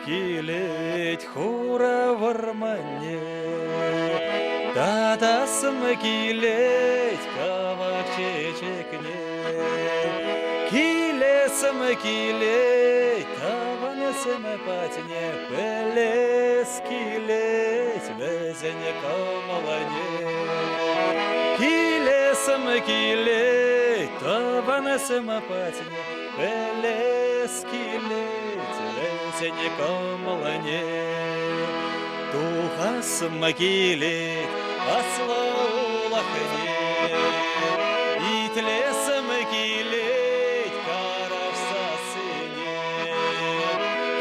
Kileit hura varmane, tatasım kileit kavak çiçekne, kilesım kileit tavanısım patine, peles kileit vezene kamalane, kilesım kileit tavanısım patine, peles kileit vezene kamalane. Тухасым келет асла улахне, итлесым келет карашса сыне,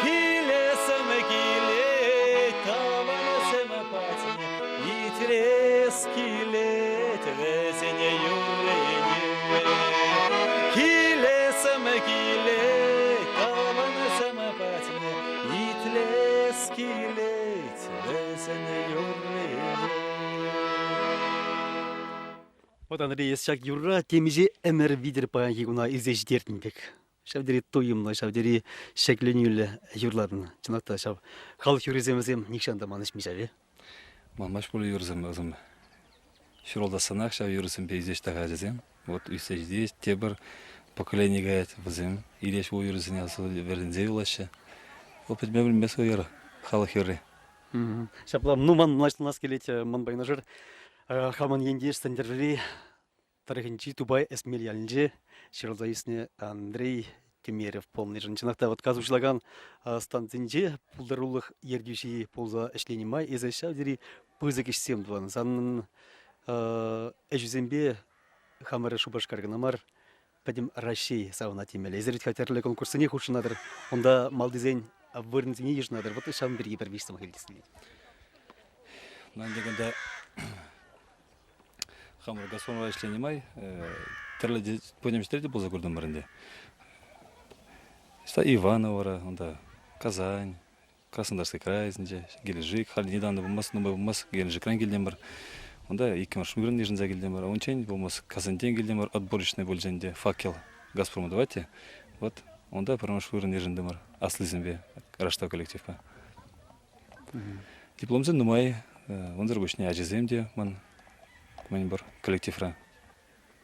келесым келет табанысым патне, итлес келет везене юрене, келесым келет табанысым патне, итлес келет килет, весене юррене. Вот Андрей, шак юра, темиже эмер видер паян хигуна изеждертинбек. Шавдери тойымла, шавдери шекленюле юрларын. Чынакта шав халық юреземізем никшанда маныш мишаве. Мамаш болу юрзем өзім. Шуролда санақ шав юрзем пейзеш тағажызем. Вот үсте здесь тебір поколение гает взем. Илеш ол юрзен ясыл вердензе улашы. Опыт мебілін бес ойыры. Халық юры. Шаплам, ну ман нас келет ман байнажыр. Хаман ендеш сандержери тарихинчи Тубай эсмельяльнже. Широлдаисне Андрей Темерев полный женчинакта вот казушлаган станцинче пулдарулых ердюши полза эшленимай изайша дери пызык ишсем дван. Санын эжюзембе хамары шубашкарганамар падим России сауна темеле. Изерит хатерле конкурсыне хушынадыр. Онда малдизень вырнзине ежнадыр. Вот и шам берги первичтам хелдисни. Нан дегенде хамыр гасонова эшленимай. Терле пойдем стрелять был за городом Маренде. Ста Иваново, онда Казань, Краснодарский край, Геленджик, хали недавно булмас, Геленджик край келдембар. Онда екі маршрут нежінза келдембар. Ончен булмас Казантен келдембар, отборочный болженде факел Газпрома давайте. Вот онда про маршрут нежіндембар. Аслызембе раштау коллективка. Дипломзен нумай, он заргушне ажиземде ман бар коллективра.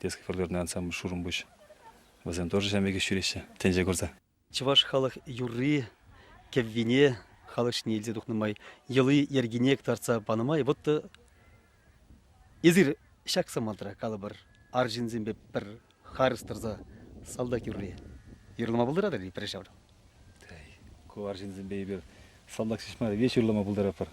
Детский фольклорный ансамбль Шурум Буш. Возем тоже жамеге шюрище. Тенже горза. Чеваш халық юрри, кеввине, халық шнелзе духнымай, елы ергенек тарца банымай. Вот езір шак самалтыра калыбыр аржинзембе бір харыстырза салдак юрри. Юрлыма бұлдырадыр ли прешавр? Ко аржинзембе бір салдак шишмады, веш юрлыма бұлдырапыр.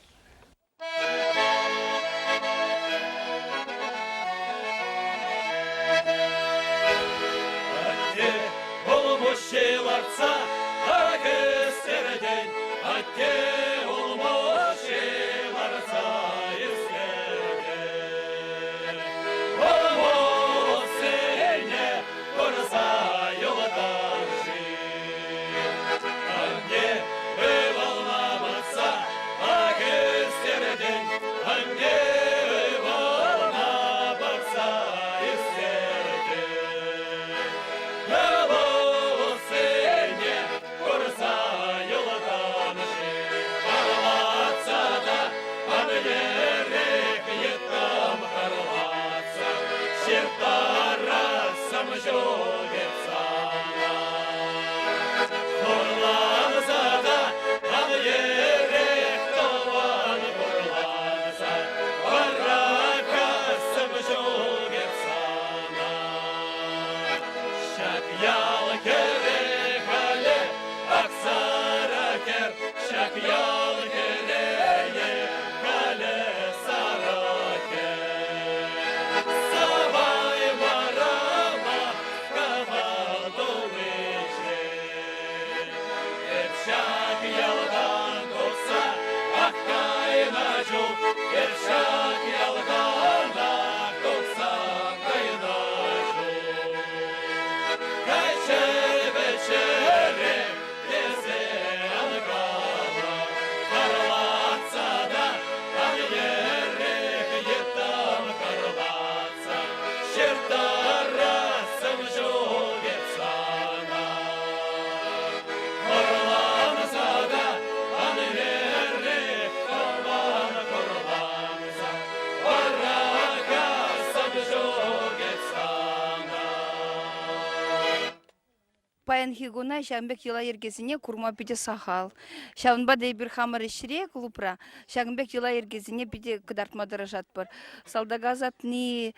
Паян хигуна шамбек йыла ергезине курма пиде сахал. Шавынба дей бір хамыр ішіре клупра. Шагынбек йыла ергезине пиде кыдартма дырыжат бар. Салдагазатни,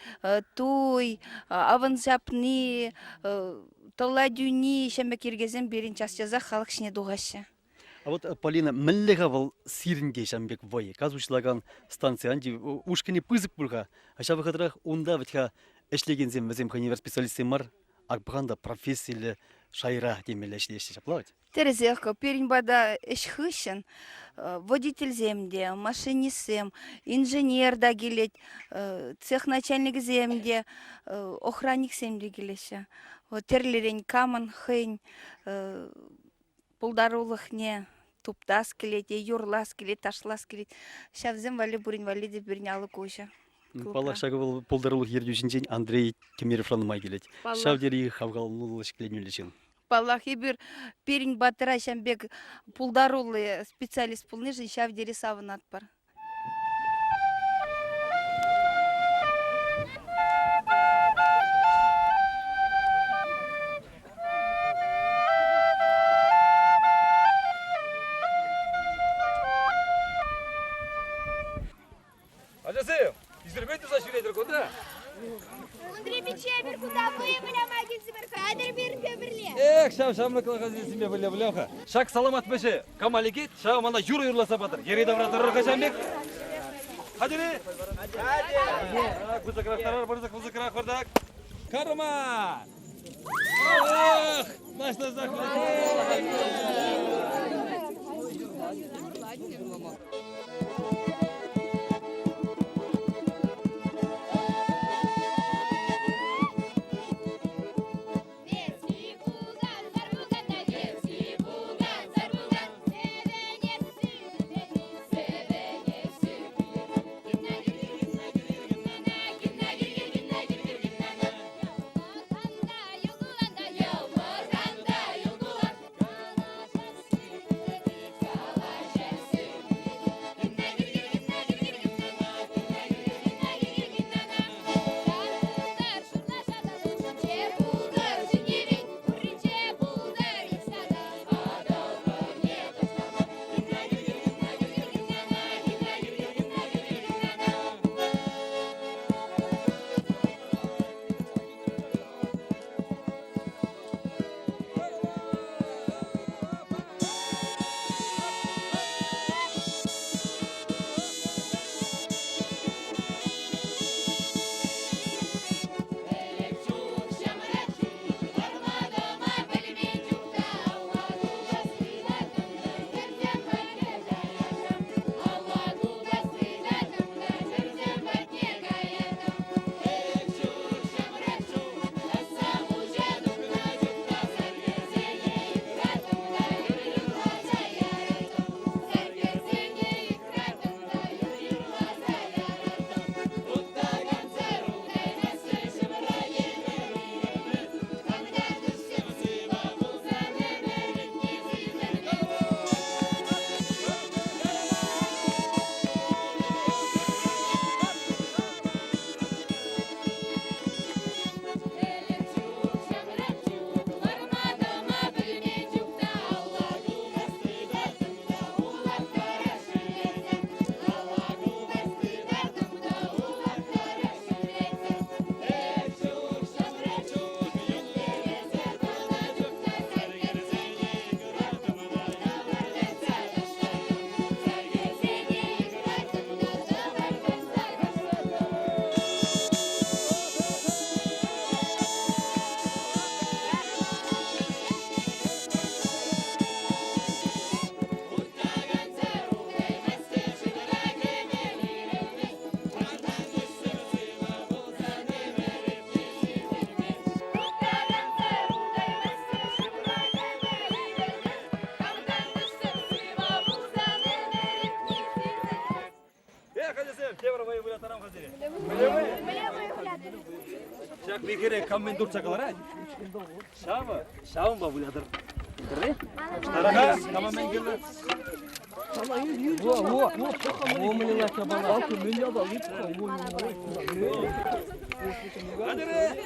туй, аванзапни, толладюни шамбек ергезен берин час жаза халық шіне дуғашы. А вот Полина, мэллега вал сиринге шамбек вой. Казушлаган станция анди ушкани пызык бурга. А шабы хадрах унда витха эшлегензем везем ханивер специалистем мар. Акбаганда профессияле шайра демеле эшлешти шаплавать. Терезеха перенбада эшхышен, водитель земде, машинисем, инженер да гилет, цех начальник земде, охранник земде гилеше. Терлерень каман хэнь, пулдарулых не туптас келет, юрлас келет, ташлас келет. Шавзем вали бурин вали деп біріне алы көші. Палах шагы был полдорулых ердюсинчен Андрей Тимирев ранмай келет. Шавдери хавгалнулы шкленюлечен. Палахи бір перин батыра шамбек пулдарулы специалист пулныжын шавдери савынат бар. Ажасы, изербейді зашырейдір көді? Ондрей Печемер, куда вы, бля, магазин, кадр бир көбірле. Эх, шам қылғазин семе біле-білеуға. Шак саламат бәші, камаликет, шау мана юры юрласа батыр. Ерейді бұратырыр қашамбек. Хадiri. Hadi. Kuzakıraklar, kuzakırak vardak. Karma. Ah, başlasak. Şak bir kere kammen dur çakalar ha. Şava, şavun ba buladır. Kırre? Taraka, tamam ben geldim. Hadi re.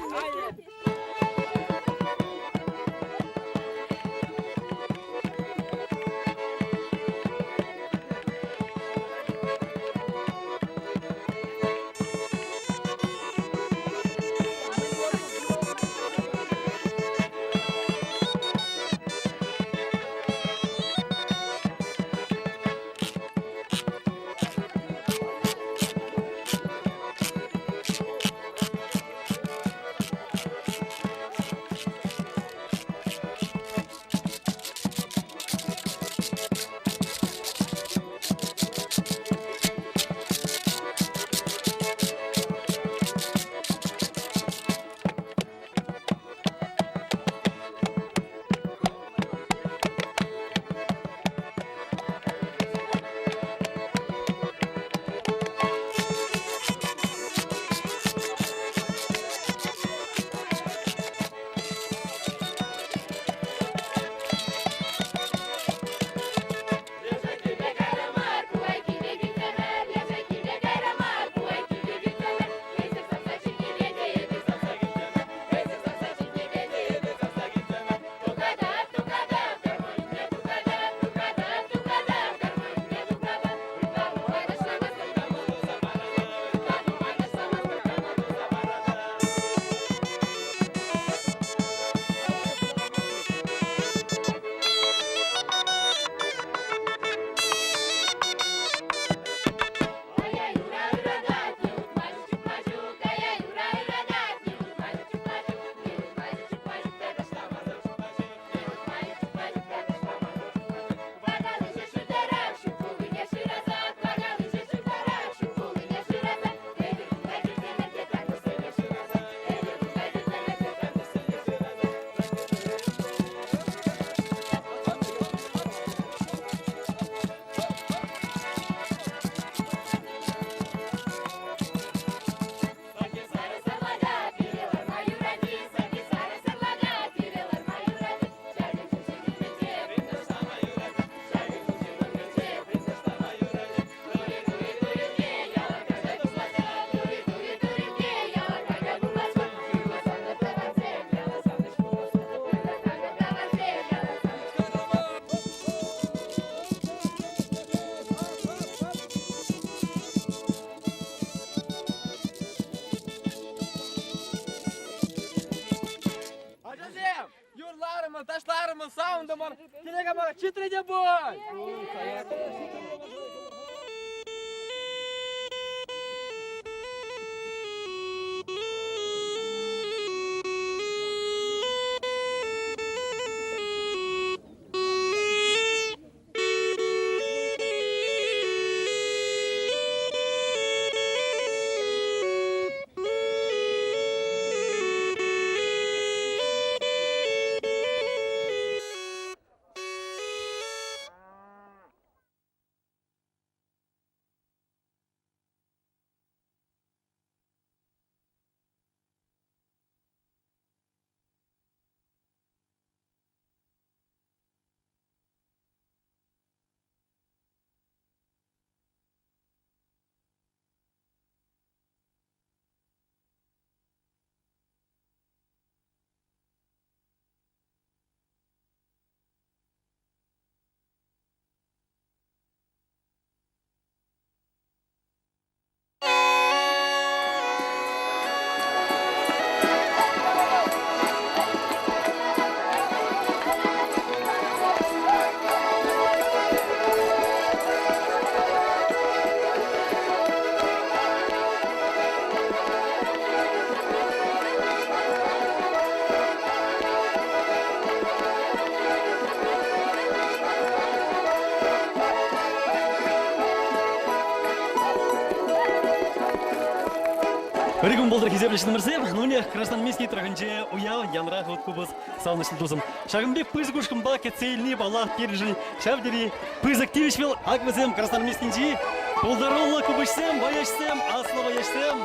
Регун болдыр хизеблешін мірсем, нөне красный месте трагынче уяв янра ход кубыз саунышлы дузым. Шагымбек пыз кушкым ба кетсейлни бала пережи. Шавдери пыз активишвел аквызем красный местинчи. Полдаролла кубышсем, бояшсем, аслы бояшсем.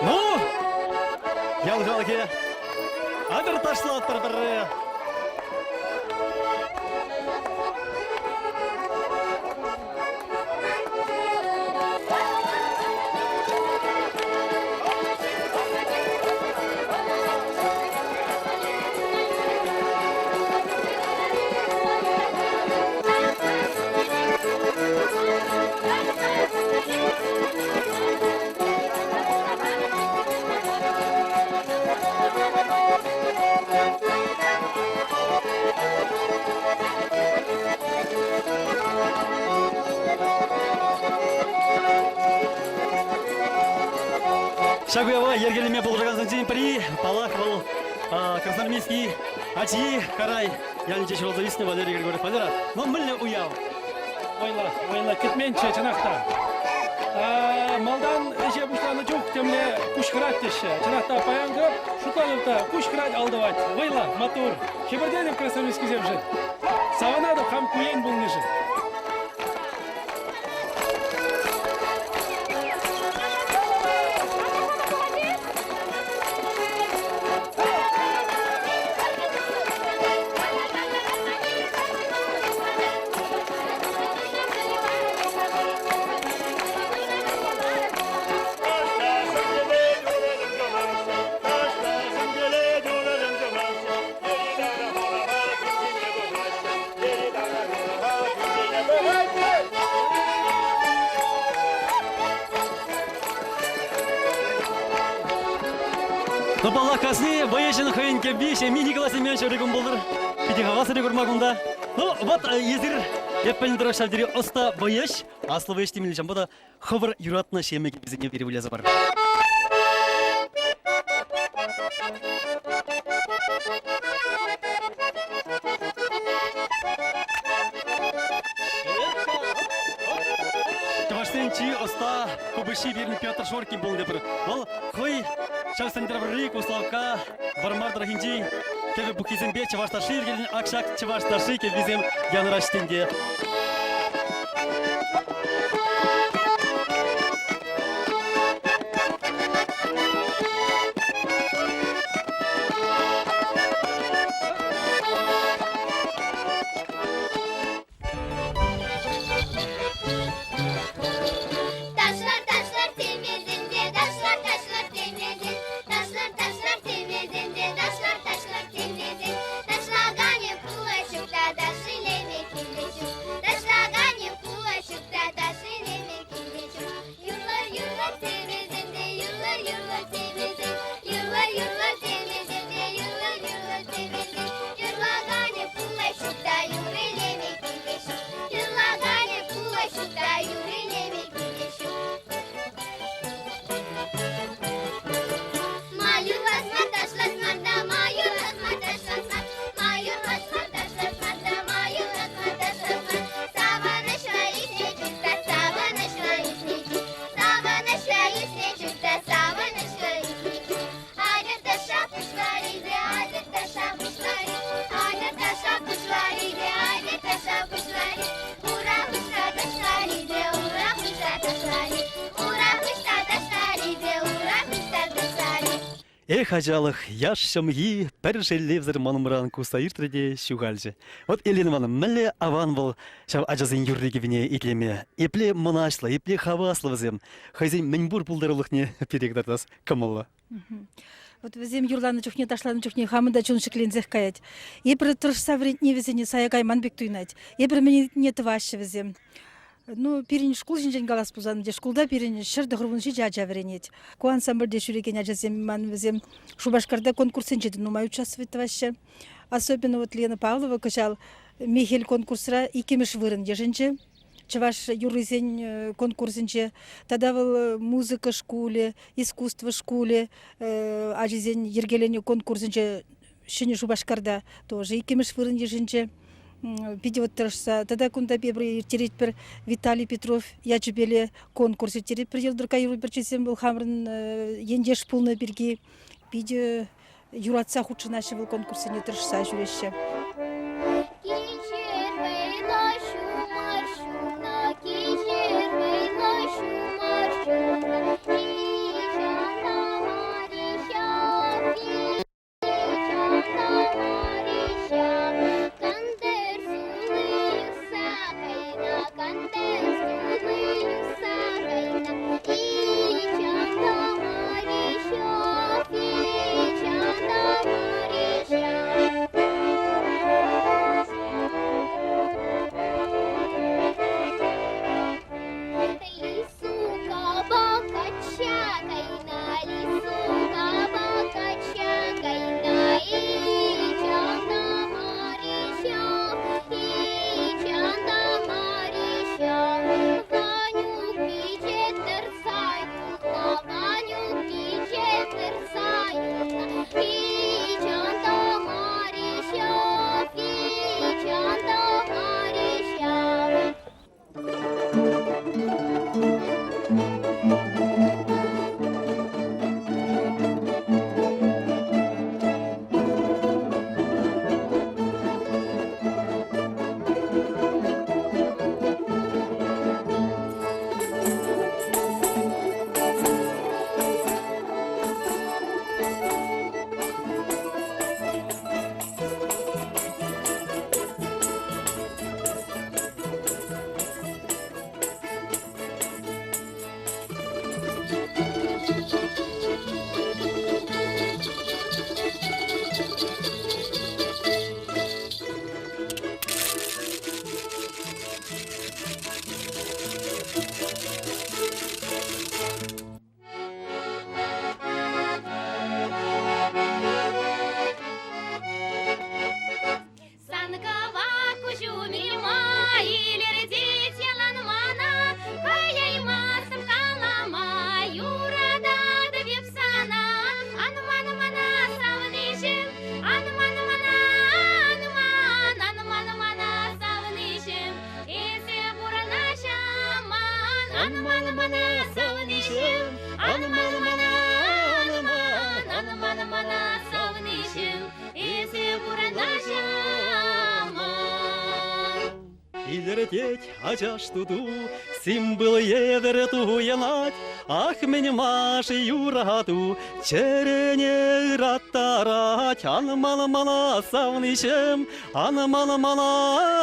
Ну, ялгалге. Адыр ташла аттар. Шагуева ергелеме болжаган день при палах был красноармейский ачи карай ялинче чоловисный Валерий Григорьев Валера. Но мыльне уяв. Ойла кетменче чынакта. Малдан эше буштаны жок темле кушкырат деші. Чынакта паянгып, шуталымта кушкырат алдывать. Ойла, матур. Хеберденем красноармейский земжет. Саванады хам куен булныжы. Но бала казни боящин хайнке бише мини классе меньше регун болдыр. Пятихавасы регурмагунда. Ну вот езир еппелин дрошавдери оста боящ, а слово ешти миличам бода ховар юратна шемеки бизине перевляза бар. Тваштенчи оста кубыши верни Петр Шоркин был депр. Вал хой Шавсандравры, Куславка, Бармар Драхинджи, Кеве Букизембе, Чавашташи, Акшак, Чавашташи, Кевизем, Янраштенде. Эх, ажалых, яш шамги, першелевзер манумран кусаиртреде шугальже. Вот Елена Ивановна, мэле аван был, шав ажазын юрдеги вине итлеме. Епле монашла, епле хавасла взем. Хайзен меньбур пулдарылыхне перегдартас камалла. Вот взем юрланы чухне ташланы чухне хамында чун шеклензех каять. Епр туршса вредне везене саягай манбек туйнать. Епр мне не тваще везем. Ну, перен школ жинжен галас пузан, де школда перен шырды хрубун жижа жавренет. Куан самбырде шүреген ажазем ман везем. Шубашкарда конкурсын жеді, ну, май участвовать ваще. Особенно вот Лена Павлова качал Михель конкурсра икемеш вырын еженче. Чаваш юрызен конкурсенче. Тогда был музыка школе, искусство школе, ажизен ергелене конкурсенче шыне Шубашкарда тоже икемеш вырын еженче. Биде вот тырышса. Тогда кунда бебры терет бір Виталий Петров яжбеле конкурсы терет бір елдірка юру бір чесем бұл хамрын ендеш пулны бірге биде юратса худшынашы бұл конкурсы не тырышса жүреші. Илертеть, ачаш туду, сим был едер туянать, ах, мен маши юрату, черене раттарать, анмала-мала савнишем, анмала-мала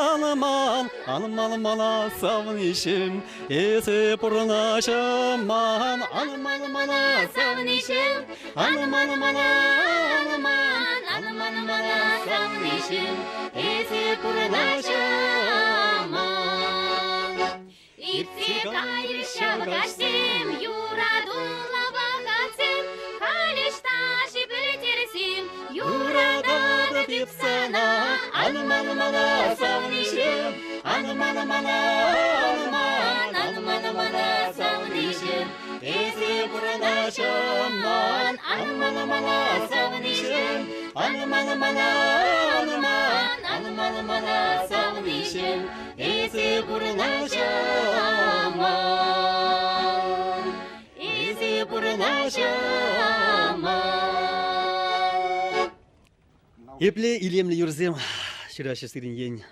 савнишем, эсе пурнашаман, анмала-мала савнишем, анмала-мала савнишем, эсе пурнашаман. Итсикай шалгашсем, юрадула багатсем, халишташи білетерсем, юрадады пипсана, анмана-мана савнишем, анмана-мана савнишем, эсе пурнашаман, анмана-мана савнишем, анмана-мана савнишем, эсе пурнашаман, эсе пурнашаман. Епле илемле юрзем, шираше сирин ень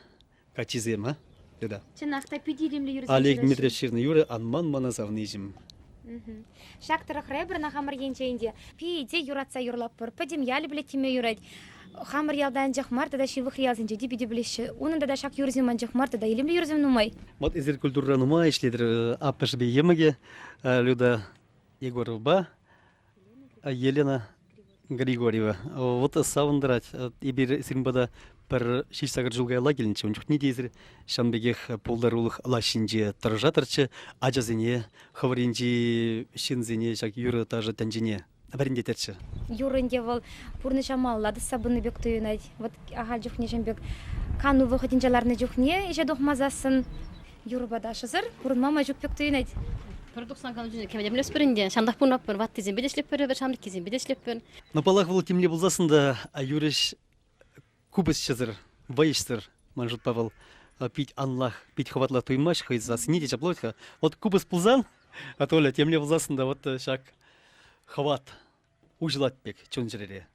качизем, а? Да. Чынақта пидилемле юрзем. Олег Дмитриевич Ширный юры анман-мана савнижем. Шактыры хребір на хамыр енчейінде. Пиде юратса юрлап бұр. Пәдем ялі білетіме юрайд. Хамыр ялдан жақмар, да шивық ялзынже дебеде білеші. Оның да шак юрземан жақмар, да илемле юрзем нумай. Вот из культуры нумай, ишледер аппешбе емеге, Люда Егорова, Елена Григорьева. Вот саундырать, ибир сирмбада пір шишсагыр жылгай лагелінче, он не дейзір шанбегех полдарулық лашинже тұржатырчы, ажазыне, хаваринжи шинзине, шак юры тажы тәнжине. Бәріндетерші. Юрынде вол пурны шамаллады сабыны бек түйінайд. Вот ағал жүхне жембек кану выходинжаларны жүхне, еше доқмазасын юрыбада шызыр, пурын мама жүк бек түйінайд. Продуксан кану жүзіне кемедем лөспірінде, шандақ пұрнаппын, ваттызен бедешлеппір, бір шамдық кезен бедешлеппір. Но палах бұл темле болзасында, юриш кубыс шызыр, вайыштыр, Манжут Павел, пить анлах, пить хватла туймаш, хай за сниди чаплотха. Вот кубыс пулзан, а то ли темле пулзасын да вот шак хват. Ужлат пек, чон жерере.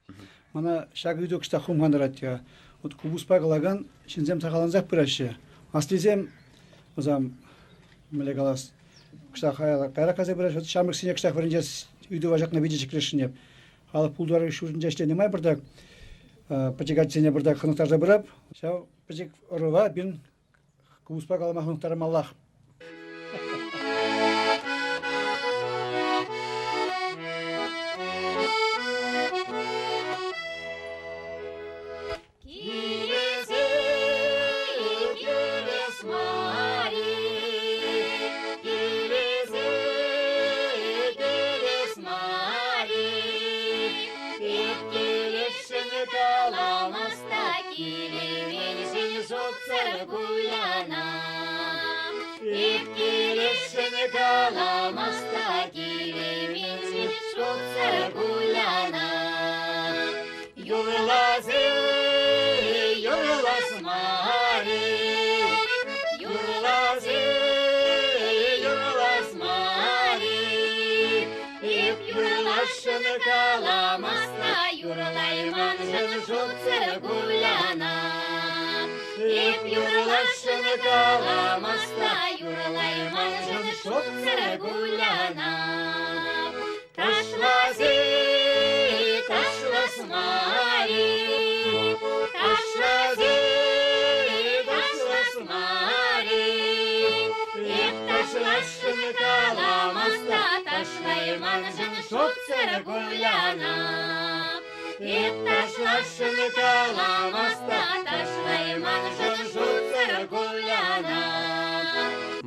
Мана шак үйдө кышта хумгандаратя. Вот кубуспа калаган шинзем сакаланзак пыращы. Аслизем озам мелегалас кышта хаяла кайра каза пыраш. Вот шамык сине кышта варынжас үйдө важакна видичек решинеп. Халық пулдары шурынжа иштене май бирдак пачекат сине бирдак хынықтарда бирап. Шау пачек орова бин кубуспа калама хынықтарым Аллах.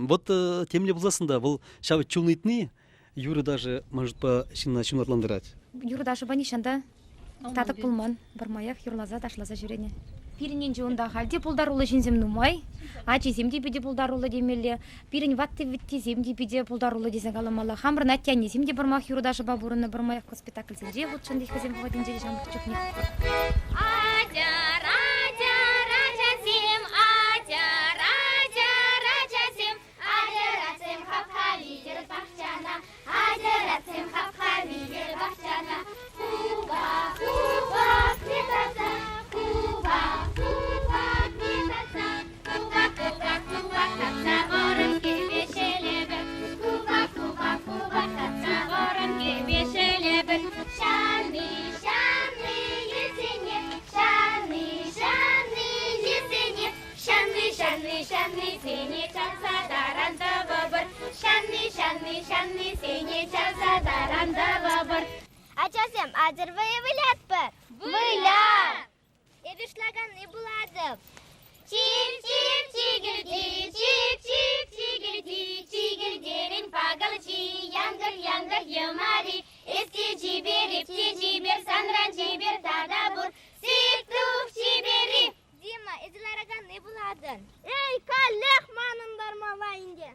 Вот темле пулзасында бұл шау чулнитны юры даже может по чумлатландырать. Юры даже банишанда татык пулман бармаяк юрлаза ташлаза жүрене. Пиринен жонда халде пулдар улы жинзем нумай, ачи земди биде пулдар улы демеле, пирин ватты витти земди биде пулдар улы десен каламала. Хамыр наттяне земди бармак юры даже бабурына бармаяк спектакль зенже, вот шынды хазем вадин жери жамыр чукне. Ачасем, азыр выявлят бар? Выявлят! Эвишлаган не буладым. Чип-чип, чигирди, чип-чип, чигирди, чигирдерин пагалчи, янгыр-янгыр ямари, эски чибер, санран чибер, тадабур, сиктук чибери. Дима, эзилараган не буладын? Эй, каллех манындар малайынде.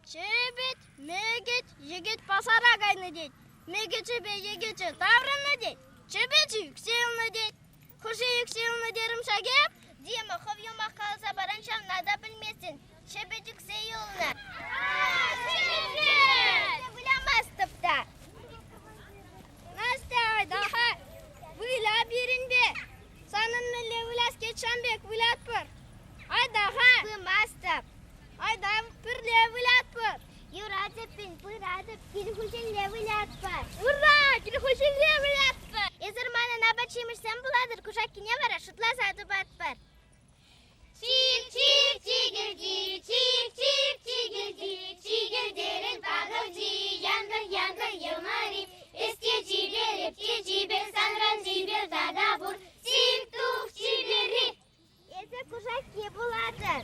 Чебет, мегет, егет пасара гайны дейт. Мегече бе егече таврыны дейт. Чебече юкселны дейт. Хуши юкселны дерим шагеп. Дима хов юмақ қалса бараншам нада білмесін. Чебет юкселны. Чебет! Выламас тыпта. Настя, daha. Выла бери. Айтшанбек вилят пыр. Айдаға мастап. Айдам пірле вилят пыр. Юрадып пен пырадып, келхушенле вилят пыр. Ура! Келхушенле вилят пыр. Езір мана набачимышсам буладыр, кушак кине бара, шутла сады бат пыр. Чик-чик, чигирди, чик-чик, чигирди, чигирдерін бағылди, янгыр-янгыр елмари, есте жибер, епте жибер, санран жибер, дадабур, сик-тух жибери. Езі кушак ке буладыр.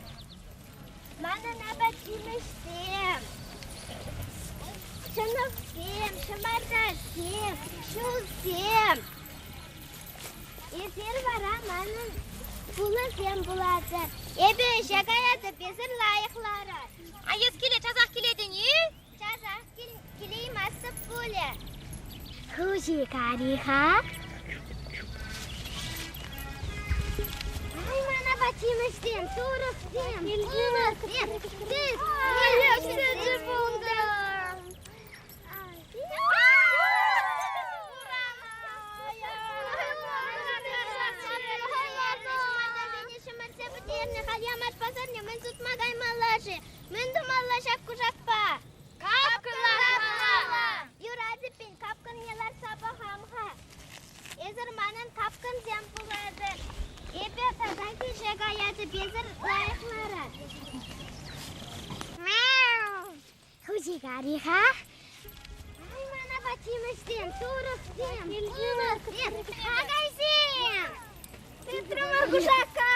Мана набачимышсам. Шынықсем, шымардасем, шулсем. Езір бара манын пулысем болады. Ебе шағаяды безір лайықлары. Айыз келе, жазақ келеді не? Жазақ келейім асып көлі. Хужи кариха. Ай, мана бачимыштен, турықсем, ұлықсем. Сіз, елексізі болды. Халямат пазарне, мен тут магай малаши. Мен думала шак кушакпа. Капкала. Юради пин капкан елар саба хамха. Езір манан капкан зям булады. Епе тазаки шагаяды безір лайықлары. Хужи гариха. Ай, мана бачимыштен, турықсем, ұлықсем, қағайсем. Тытрыма кушакка.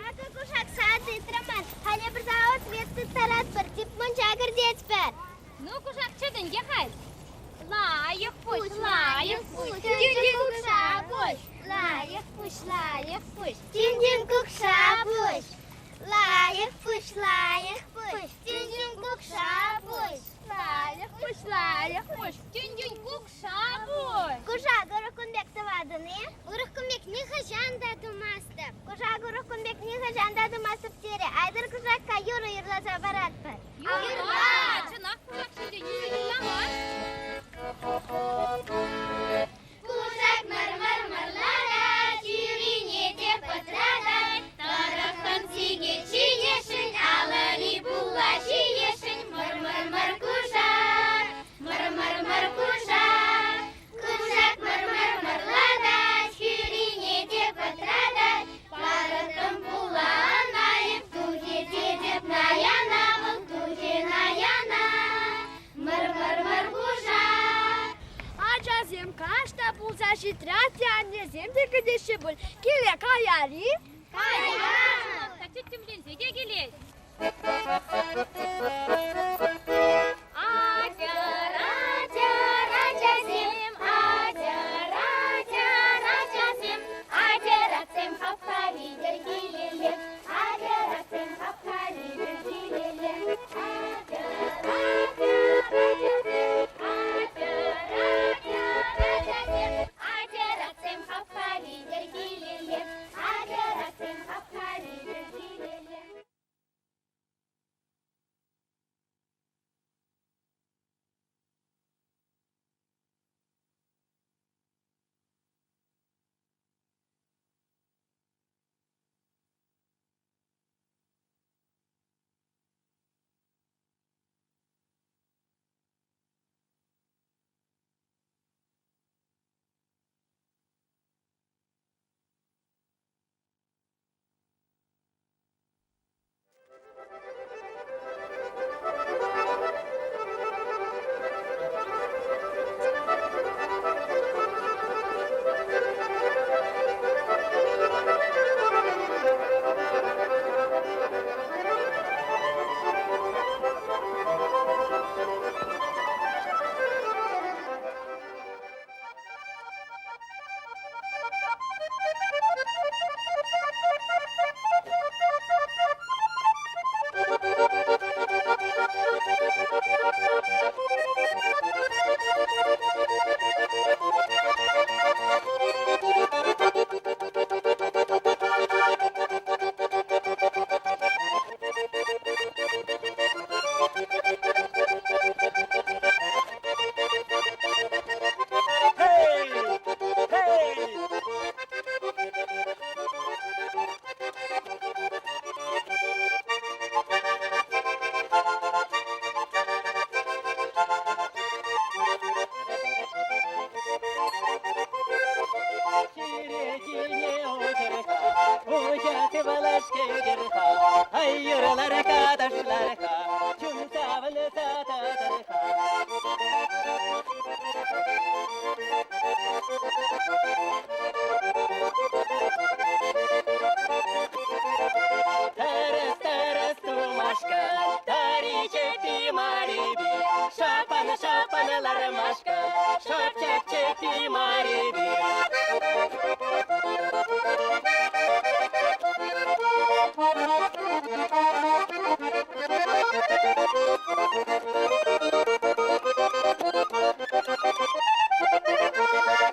Аты кушак сады тырман. Халі бір завод светті тарат бір. Тип мұнша кірдет бір. Ну, кушак чыдын, ехай. Лайық пуш, лайық пуш. Тюндин кукша пуш. Лайық пуш, лайық пуш. Тюндин кукша пуш. Лайық пуш, лайық пуш. Тюндин кукша пуш. Лайық пуш, лайық пуш. Тюндюнь кукша буй. Кушак ұрықынбек тывады не? Ұрықынбек не хажанда думастып. Кушак ұрықынбек не хажанда думастып тере. Айдыр кушакка юры юрласа барат бір. Юрла, чынақ кушак шеде, юрламаш. Кушак мыр-мыр-мырлара, тюрине деп пытрада. Тарықын сиге чиешін, алыри була чиешін. Мыр-мыр-мыр кушак, мыр-мыр-мыр кушак. Кушак мыр-мыр-мырлада, тюрине деп пытрада. Тарықын була анайып, тухете деп наяна, бұл тухе наяна. Мыр-мыр-мыр кушак. Ачасем кашта пулса шитрат янесем декедеші бұл. Келе каяри? Кая! Тәтеттімден зеге келеді. Uşatı balaşkederha Hayırlar kardeşlerha Çün savlı satadırha Тарас, тарас, тумашка Таричепи мариби Шапан, шапанлар машка Шапчапчепи мариби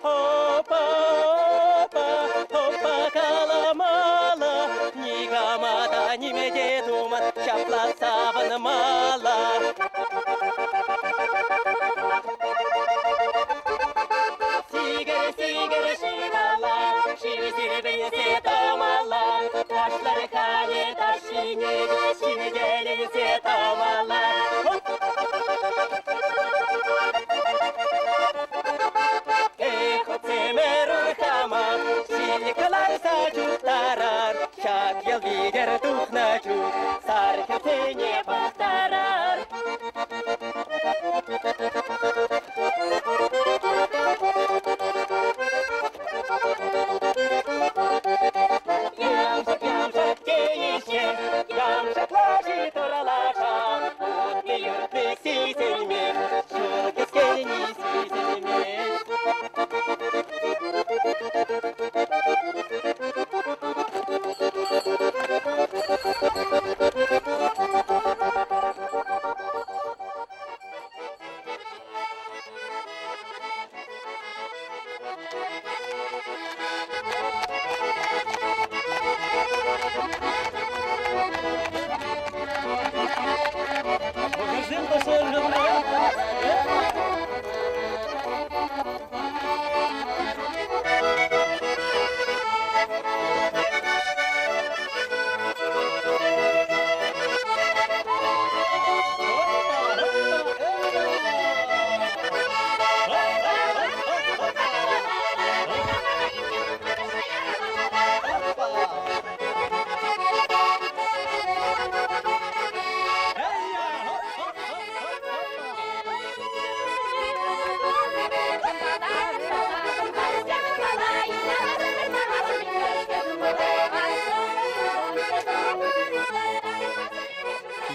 Hoppa, hoppa, hoppa kalamala Nigamada nimede duman Şaplatsavan mala Sigara, sigara, şivalla Şivi sirveni setamalla Taşları kale taşini Şimdi gelin setamalla Tarar, şak yıl biger tuhnacu, sarkı seni baktarar. Yamşak yamşak değişir, yamşaklar toralaşa, mutlu yurtlu sizilmi, şu kız gelini sizilmi. Bizim başarılarına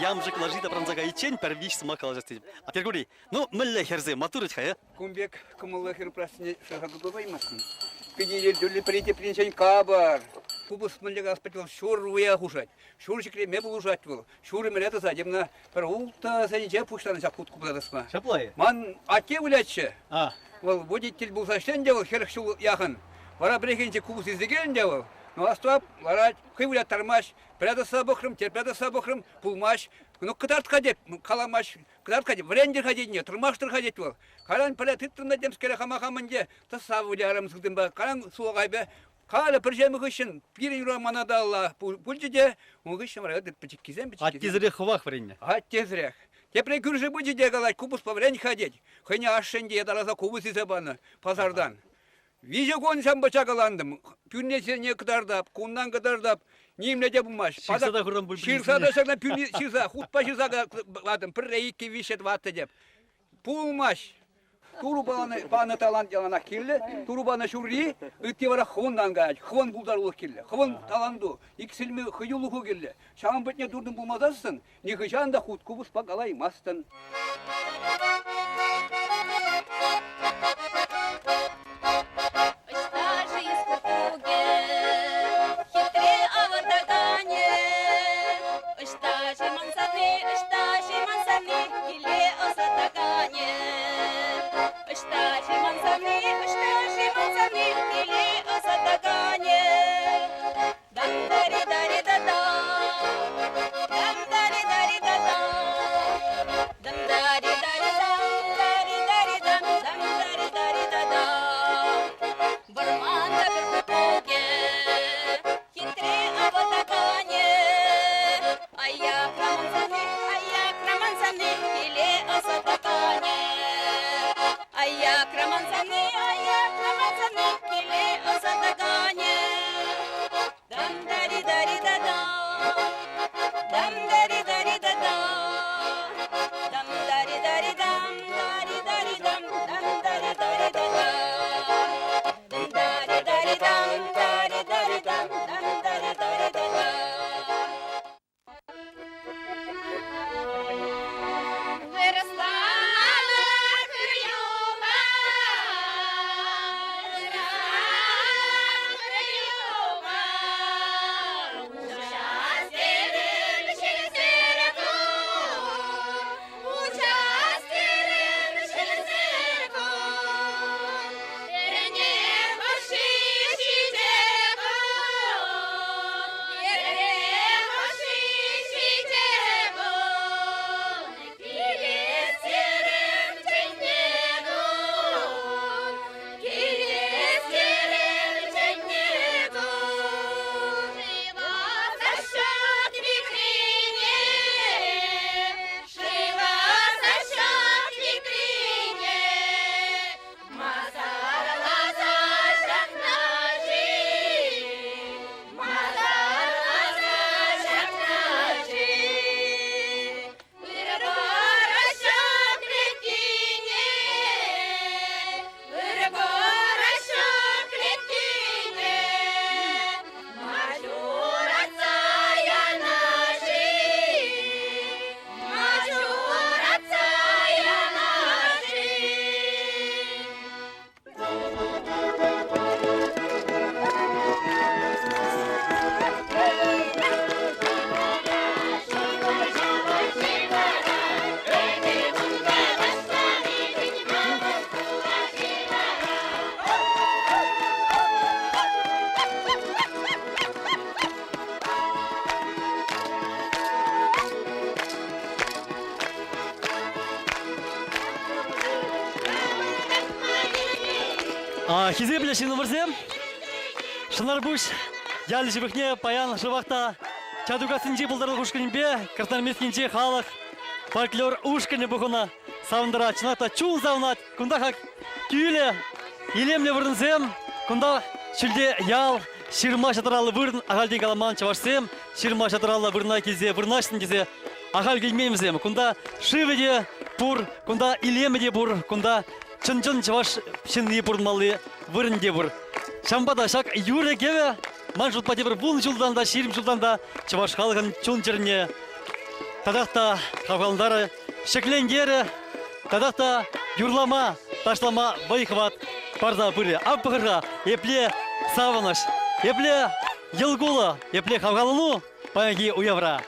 Ямжик ложит обранзага и чень первич смакал жестить. А теперь говори, ну мэлле херзе матурить хая. Кумбек кумуллахир прасне шахагудуваймасын. Пидилер дюлли прийти принчень кабар. Кубус мэллега аспатил шур уя хушать. Шур шикре ме булушать был. Шур мэлята задемна парулта саниче пуштаны шакут кубладасма. Шаплай. Ман аке улячче. А. Вол водитель был саштен делал херхшул яхан. Вара брехенче кубус издеген делал. Ну астуап варать кыйвля тармаш. Пряда сабохрым, терпяда сабохрым, пулмаш. Ну кытарт ходит, каламаш, кытарт ходит, врендер ходит нет, турмаштыр ходит был. Каран паля тыттында демскере хамахамынде, тасавулярым сыгдымба, каран суагайбе, кала прижемы гышын, пирин романадалла, пульчиде, он гышын варады пачиккизем. А тезрех хвах вренне. А тезрех. Теперь куржи будет дегалать, кубус по врень ходить. Хыня ашенде, я дараза кубус изабана, пазардан. Виже гон сам бачагаландым, пюрнесе не кдардап, кундан кдардап, Нимне де бумаш. Ширсада хурдан бульбулин. Ширсада сагна пюни ширса, хутпа ширсага ватым, пиррейки вишет ватты деп. Пулмаш. Турубаны талант ялана килле, турубаны шурри, ыттевара хвондан гач, хвон булдарлық килле, хвон таланду, иксилми хыюлуху килле. Шағын бітне дурдың булмазасын, нихыжан да хут кубус пагалай мастын. Dum Хизе білешін өмірзем. Шынар бұш, ялы жібікне паян жывақта. Чадугасын же бұлдарлық ұшқынбе, картарметкенже халық. Фольклор ұшқыны бұғына. Савындыра, чынақта чуын завынат. Күнда қақ күйілі, елемлі вырынзем. Күнда шүлде ял, шырма шатыралы вырын, ағалден каламан чавашсем. Шырма шатыралы вырна кезде, вырнаштын кезде. Ағал келмеймізем. Күнда шыведе бұр, күнда илемеде бұр, күнда чын-чын чаваш шынны бұрынмалы вырынде бұр. Шамбада шак юре кеве, ман жулпате бір бұлын жылданда, ширим жылданда чаваш халығын чун жеріне. Тадақта қавғалындары шекленгері, тадақта юрлама, ташлама байқыват барда бүрі. Аппығырға епле савыныш, епле елгулы, епле қавғалыну баянги уявра.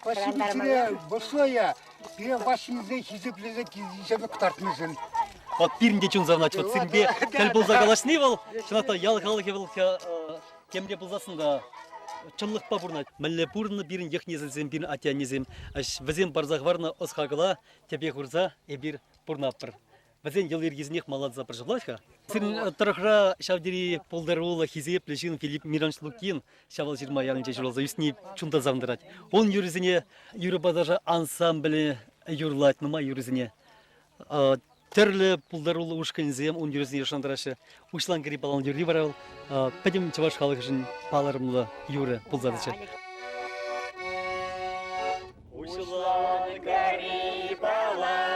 Спасибо тебе большое. Я ваши хизиплезе кизишеме ктартмышын. Вот пирнде чун завнать, вот сирбе кәл болза галашни бол, шыната ял халығы бол кемде болзасында чынлықпа бұрнат. Мәлі бұрны бірін ех незілзем, бірін атя незем. Аш візем барзақ варна осқағыла, тебе құрза, бир бұрнаппыр. Візен ел ергезінех маладза проживлачка. Сирин тұрықра шавдері полдарула хизеп лешін Филипп Миранч Лукин шавал жирма ярынча журалза үстіне чунда завндырать. Он юризіне юрыбадажа ансамблі юрлать, нұма юризіне. Терлі пулдарулы ушканзем, он юризіне шандырашы. Ушлан гри балан юрли барал, пәдем чаваш халық жын паларымлы юры пулзадычы. Ушлан гри балан.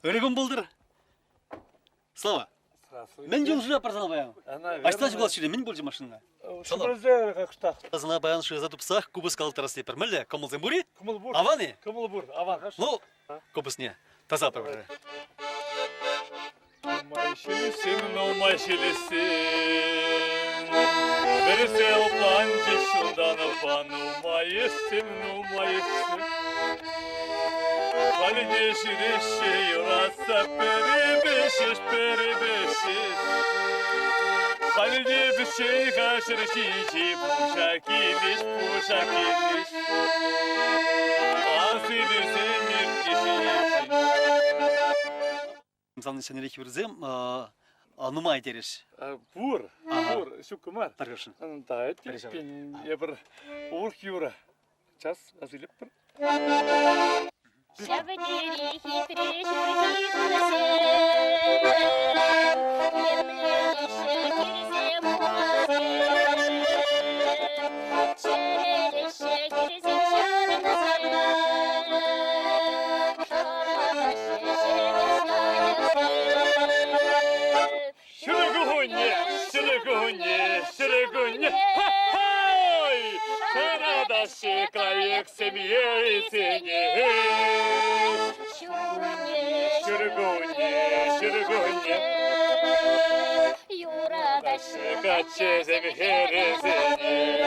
Өрегім болдыр. Слава. Мен жол жүре парзана баян. Ашта жугал шире, мен болжы машинға. Шубрызы қақшта. Парзана баян шыға тупсақ, кубыс калытарас тепер. Мәлі, комылзен бұри? Комыл бұр. Аваны? Комыл бұр, аван. Ну, кубыс не. Таза пәрбәрі. Maşilisin, o maşilisin. Birisi upancı şundan upan, umayısın, umayısın. Halide şirişi yurasa peri beşiş, peri beşiş. Halide bir şey karşılaşıcı, puşak iliş, puşak iliş. Asili zemir işi. Замны сенерек бірзем, анымай дереш. Бур, şu kumar. Таргашын. Дайте, пен, я бір урх юра. Час, азиліп бір. Şabederi hipri şurki kulse Yemle şekirse muhaze Çerele şekirse şarmıze Karabaşı Şırgıhunye, şırgıhunye, şırgıhunye. Hay! Şaradaşı kayık semiye seni. Şırgıhunye, şırgıhunye. Yuradaşı kaçı semiye seni.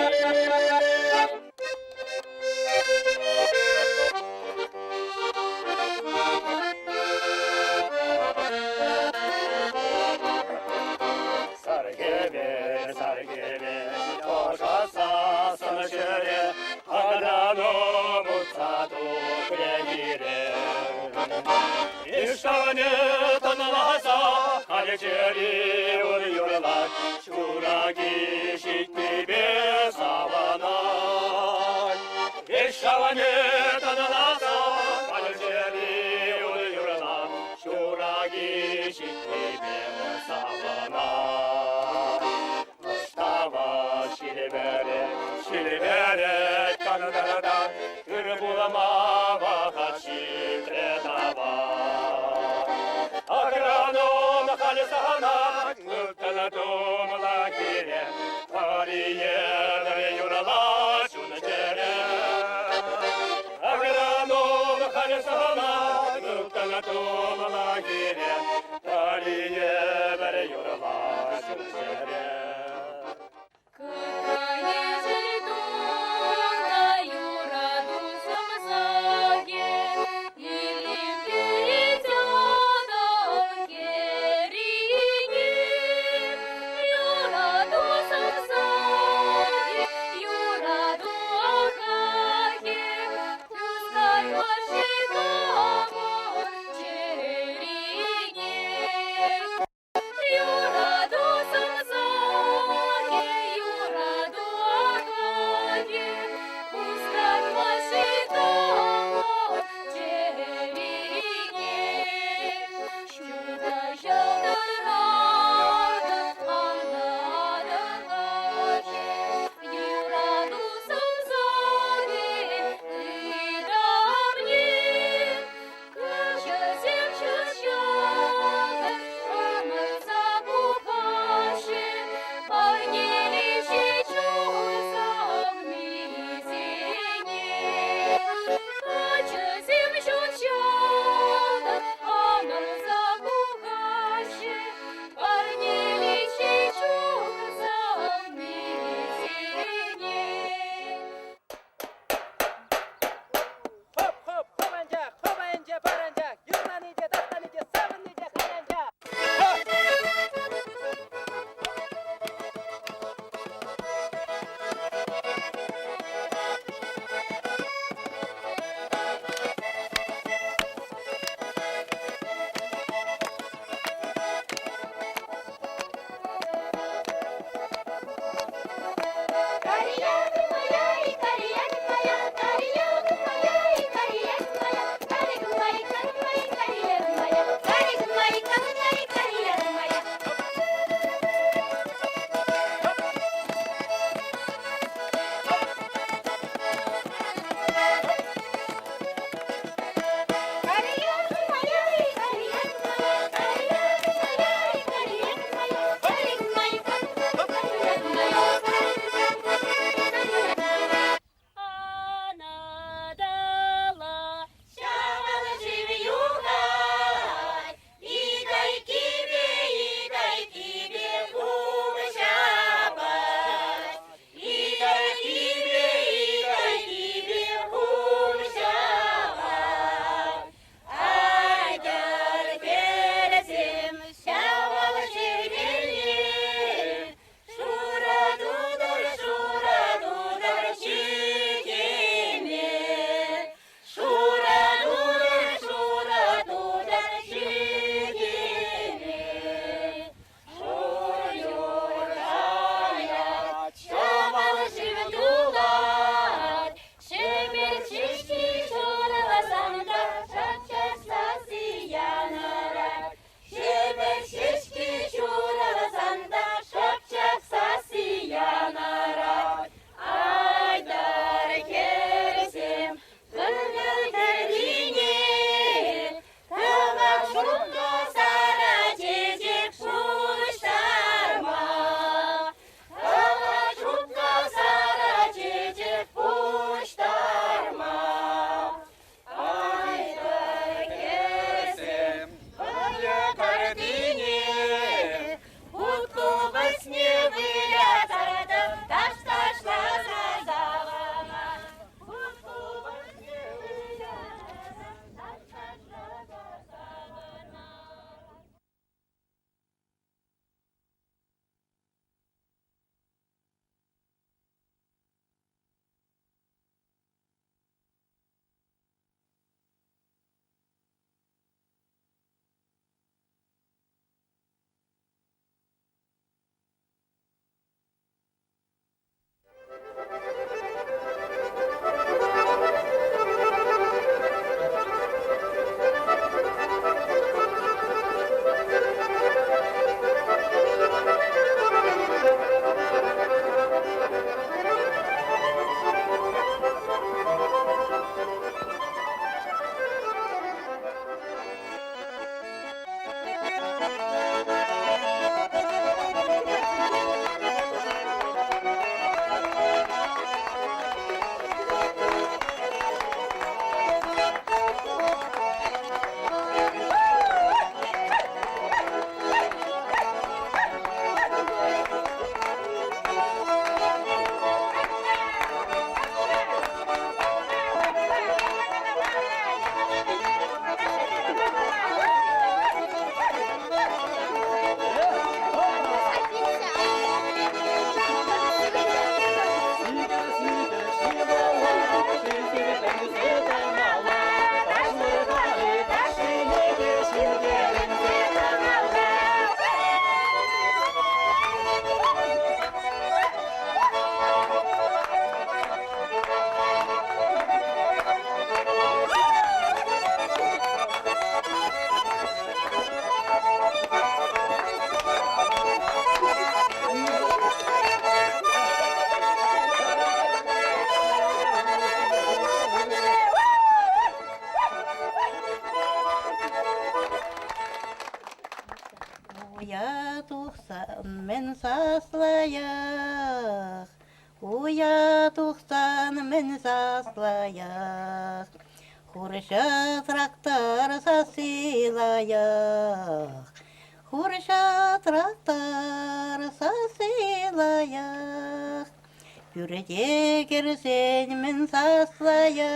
Sargebe, toşasa sana şöyle Hagrano mutsadu kulegire İştahını tanılasa Haleceri oluyorlar Şura gişikti bir savanan İştahını tanılasa Haleceri oluyorlar Şura gişikti bir savanan Stava şilibere kanadada Kırbulama vakaçi tretava Akranom halisana Mıktanadom lakire Tariye ve yurala şunacere Akranom halisana Mıktanadom lakire Tariye ve yurala şunacere Kıkayı саслаях, уя тухсан мен саслаях, хурша трактор сасилаях, хурша трактор сасилаях, пюрете керсен мен саслаях,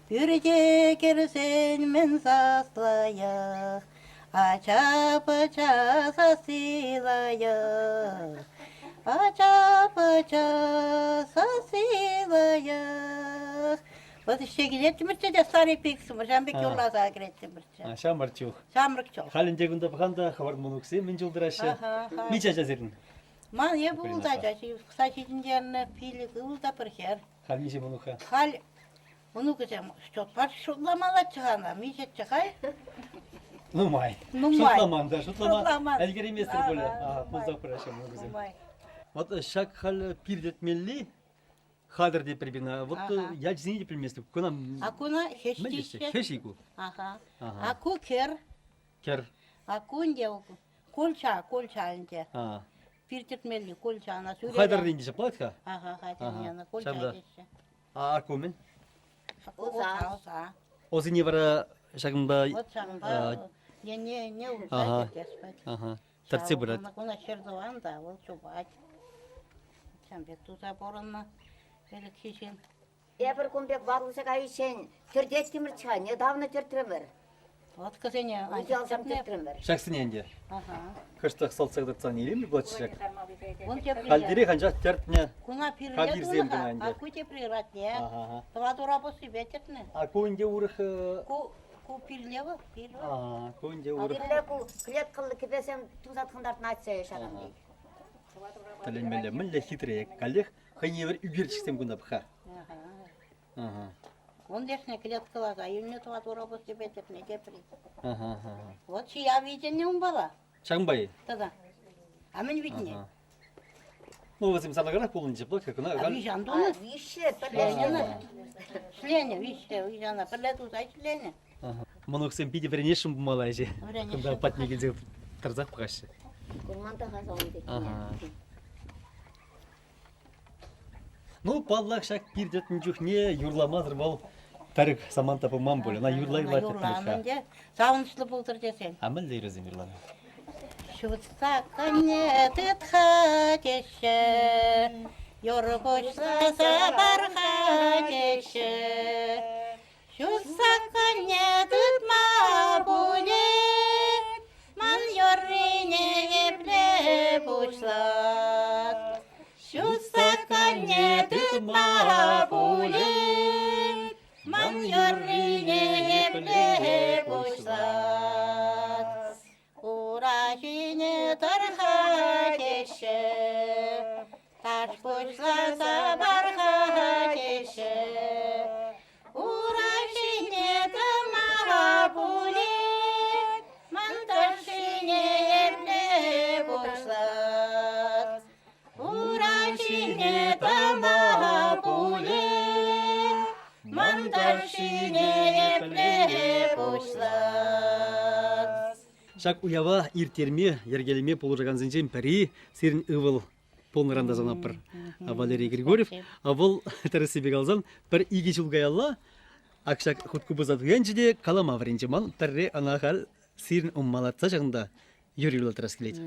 пюрете керсен мен саслаях, ача-пача сасилаях, ача-пача сасилаях. Вот еще келет мырча да старый пиксим, жамбек юрласа келет мырча. Шамарчух. Шамрыкчух. Халиндегунда баханда хабар монуксе мен жылдырашы. Мича жазерин. Ман я был да жаши, кстати, индианна пилик улда перхер. Хал мича монуха. Хал онук жам, что пар шутламала чана, мича чахай. Ну май. Шутламан да, шутламан. Элгери мистер боле. Музак пырашам монуксе. Вот шак хал пирдет мелли. Хадр де прибина. Вот я жини приместу. Куна. А куна хештище. Хешику. Ага. А ку кер. Кер. А кунде кольча инде. Пирдет мелли кольча ана сүре. Хадр инде платка. Ага, хадр кольча инде. А аркумен? Оза. Ози не вара шагымба. Вот шагымба. Не Ага. Тарце брат. Куна чердован да, вот чубать. Шамбек туза боронна. Керек хишен. Я бір күнбек барылса кайшен. Түрдет темірча, недавно түртірімір. Вот кызыне. Ұзалсам түртірімір. Шаксыне инде. Ага. Кыштак салсак датсан илем блатшак. Он те Халдире ханжа тертне. Куна пирлет Хагир зем унаха. гына инде. А куте приратне. Ага. Твадура боси бететне. А кунде урых. Ку пирлева, пирлева. Кунде урых. Адилле ку клет қылды кепесем тузатқындардың айтса ешанам дейді. Таленмеле милле хитрее. Калех ханевер үгерчиксем гунда бха. Ага. Он дешне клет кылага, юнне твадура боси бететне депри. Ага. Вот чья видение он была. Шагымбай. Тогда. А мен видне. Ну, возьмем салагара полниче плохо, как А вижандуна? Вище, перлена. Шленя, вище, вижана, перлету зай шленя. Моноксем пиде принесшим в Малайзии. Когда патник идет тарзах пхаще. Ну, паллах шак пирдет ничухне, юрламазыр бол. Тарик саман tapı мам боле. На юрлай лайт etmişler. Sağınçlı buldur desen. Амел дейрезим юрланы. Şutsa kanyetet hateşe, yorgoçlasa barhateşe. Şutsa kanyetet mabule, man yorrine eple boşlat. Şutsa kanyetet mabule, man yorrine eple boşlat. Uğraşını tarha keşe, taş boşlasa barha keşe. Uğraşını tamaha bule, mantaşını eple boşlat. Uğraşını tamaha bule, mantaşını eple boşlat. Шак уява иртерме, ергелеме полужаган зенжем пари, сирин ывыл полныранда занапыр. Валерий Григорьев, а вол тарысы бегалзан, пар иги чулгаялла, акшак хуткубызат генжиде калама вренжемал, тарре анахал сирин уммалатса жагында юрилла тараскелет.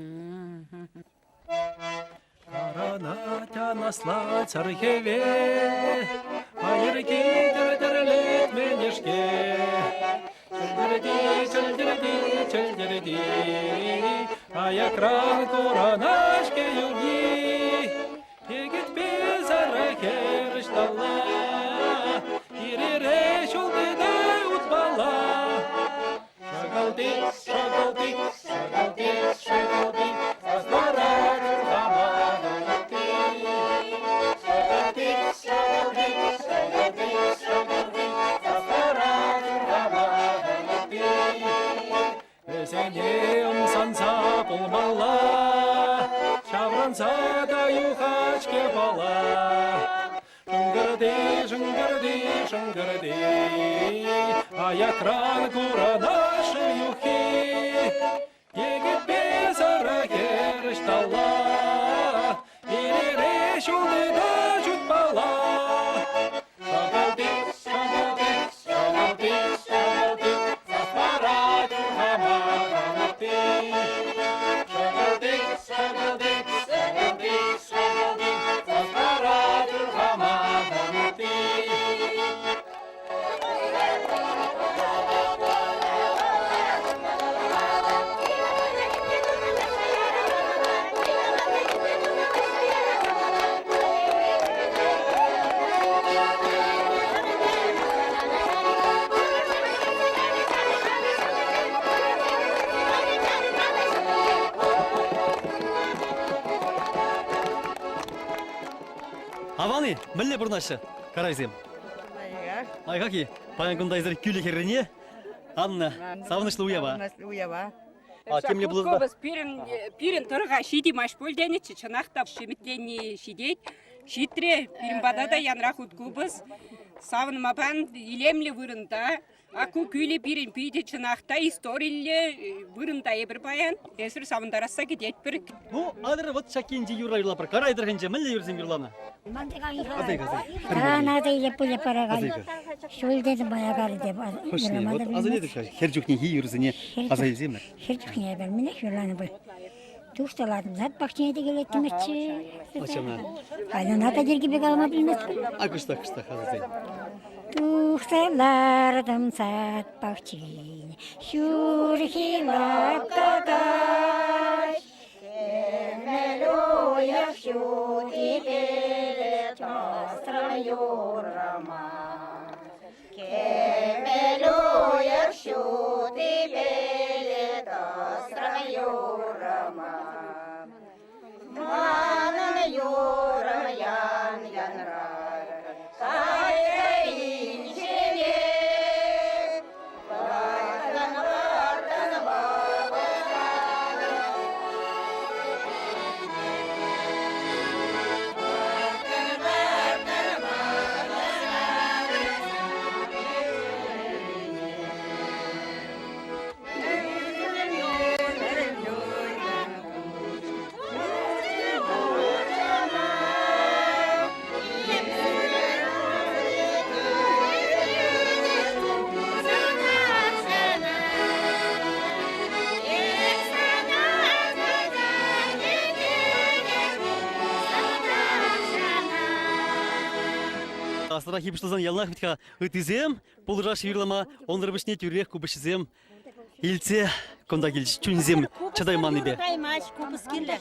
Каранатя насла цархеве, айырки тіртірлет менешке. Чөлдірді, аякран коранашке юги, егет без аракер шталла, ирере шулдыда утбала. Шагалдик, шагалдик, шагалдик, шагалдик, аздара кыргама галати. Шагалдик, шагалдик, шагалдик, шагалдик, аздара кыргама галати. Өзене ымсанса болмала, шавранса да юхачке бала. Жыңгырды, жыңгырды, жыңгырды, аякран куранашы юхи, егет без аракер шталла. Аваны, мілле бұрнашы, қарайзем. Айқаки, паян күндайзыр күлі керіне, Анна, савынышлы уяба. Кемле бұлызда? Көбіз пирін тұрға шиди машпөлдені чынақтап шеміттені шидейд. Шитре пирімбада да янрақ ұткубыз. Савынмапан илемлі вырында. Аку күйлі пирін пейде чынақта историлі вырында ебір баян. Әсір савындараса кедет бір. Ну, адыр вот шакенде юра юрлапыр. Карайдырғанже мілле юрзем юрлана? Надо лепу-лепарагай. Шөлдеді баяғары деп. Хошне, вот азаледік херджукне хи юрзіне азайземір. Херджукне бәл, міне юрланы бұл. Тушталадым, зат бақчене дегелеттім етші. Очамна. Айлана да жерге бек алма білмеспін. Акушта азайзем. Тушталадым зат бақчене, шүрхилап қағаш. Кемел ояқ шүті белет настра юрама. Кемел ояқ шүті белет настра юрама. Манын юрам ян-янрар, кайрайын жене, бартан Астара хипшылзан ялнах битха ытызем, пулыраш юрлама, оныр бішне тюрек кубышызем. Илце, конда келіш, чүнзем, чадайман ебе. Каймаш, кубыс келді.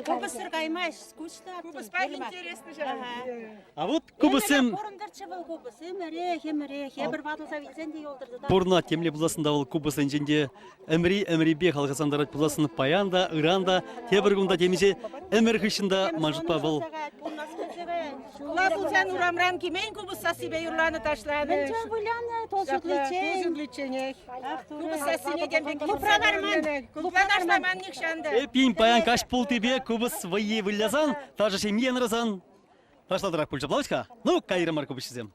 Кубысыр каймаш, скучно. Кубыс пак интересно жағы. А вот кубысым... Порындарчы бұл кубыс, емірек, ебір батылса вилсенде олдырды да. Порна темле бұласында ол кубысын жінде әмірі бе қалғасандарат бұласын паянда, ыранда, тебір күнда темезе әмір қышында манжытпа бұл. Ула бұлсан урамран кемен кубыс сасибе юрланы ташланы. Білчі бұляны, толшық Кубыс сасине дембек Купрагарман никшанды. Пин паян каш пул тебе, кубыс вайе вылязан, тажа шемьен разан. Ташладырак пульча плавочка? Ну, кайрымар кубышызем.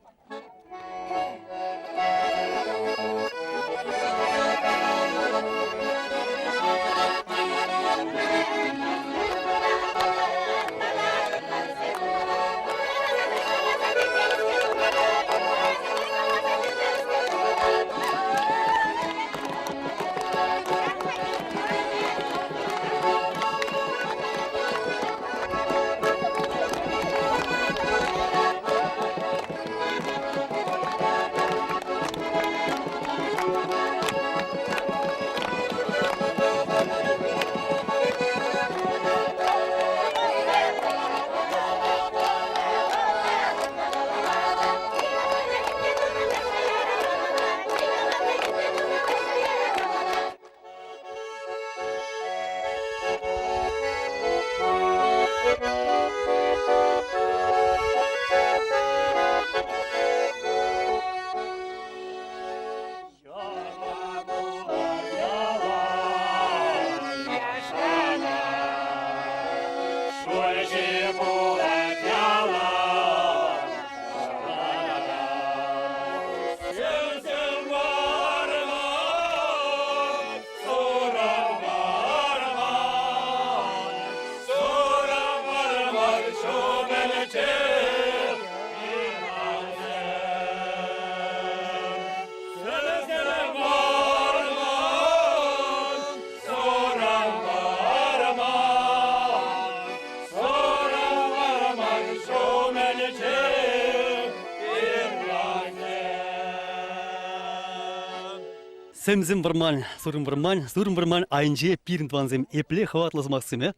Семзем варман, сурым варман, айнже пирин тванзем, эпле хватлыз максиме.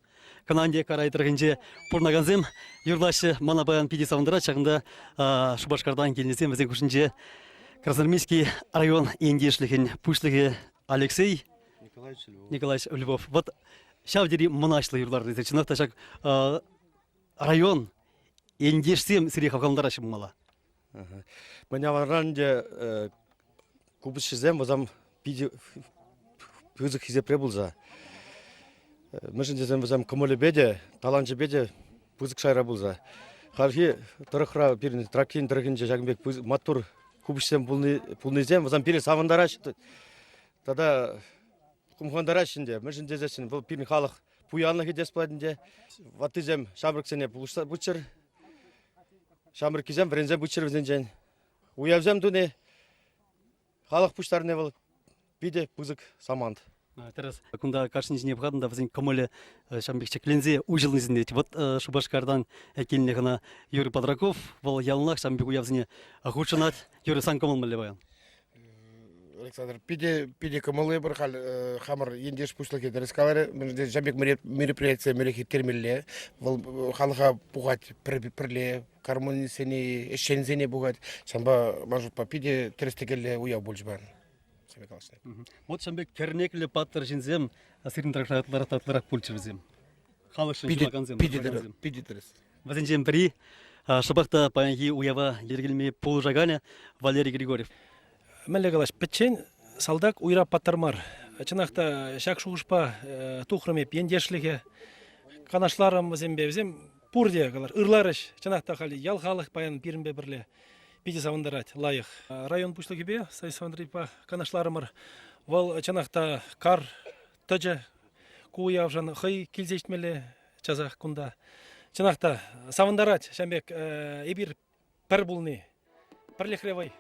Кананде карайтыргынже пурнаганзем, юрлашы мана баян пиди савындыра чагында Шубашкардан келнесем, везен кушинже Красноармейский район ендешлігін пушлығы Алексей Николаевич Львов. Вот шавдери монашлы юрлар, чынақта район ендешсем сире хавкамдара шыммала. Меня варанде кубус шизем возам пиди пюзык хизе пребулза. Мышын дезем возам комоле беде, таланчы беде пюзык шайра булза. Хархи тарахра пирин тракин тракинче жагбек матур кубушсем пулнизем возам пири савандараш. Тада кумхандарашинде мышын дезесин бул пирин халық пуянлы хидес пладинде. Ватызем шамрыксене булышса бучер. Шамрыкизем врензе бучер взенжен. Уявзем туне халық пуштарне был биде пузык самант. Терес кунда каршынжине бгадында взен комоле шамбек чеклензе ужылнызинде. Вот Шубашкардан келіне гына Юрий Подраков вол ялнах шамбек уявзине хучынат Юрий Санкомол мэлебаян. Александр, пиде комолы бір хамыр ендеш пушлыке дәрескалары, жамбек мероприятия мерехи термелле, халыға бұғат пірле, кармонисене, эшензене бұғат, шамба мажутпа пиде терестекелле уяу болжбан. Вот шамбек кернекле паттыр жинзем, асырын татларак пульчырзем. Халышын шулаганзем. Пиде терес. Вазенжем при шабақта паянги уява ергелме полужаганя Валерий Григорьев. Мәлегалаш печен салдак уйра паттармар. Чынақта шак шуғышпа тухрымеп ендешліге канашларым візем пурде қалар ырларыш. Чынақта қали ял халық паян пирінбе бірле пиде савандарат лайық. Район пушлығы бе сай савандарипа канашларымыр. Вал чынақта кар тыжы куявжан хый келзештмелі чазақ күнда. Чынақта савандарат шамбек ебір пір бұлны. Пірлі хревай.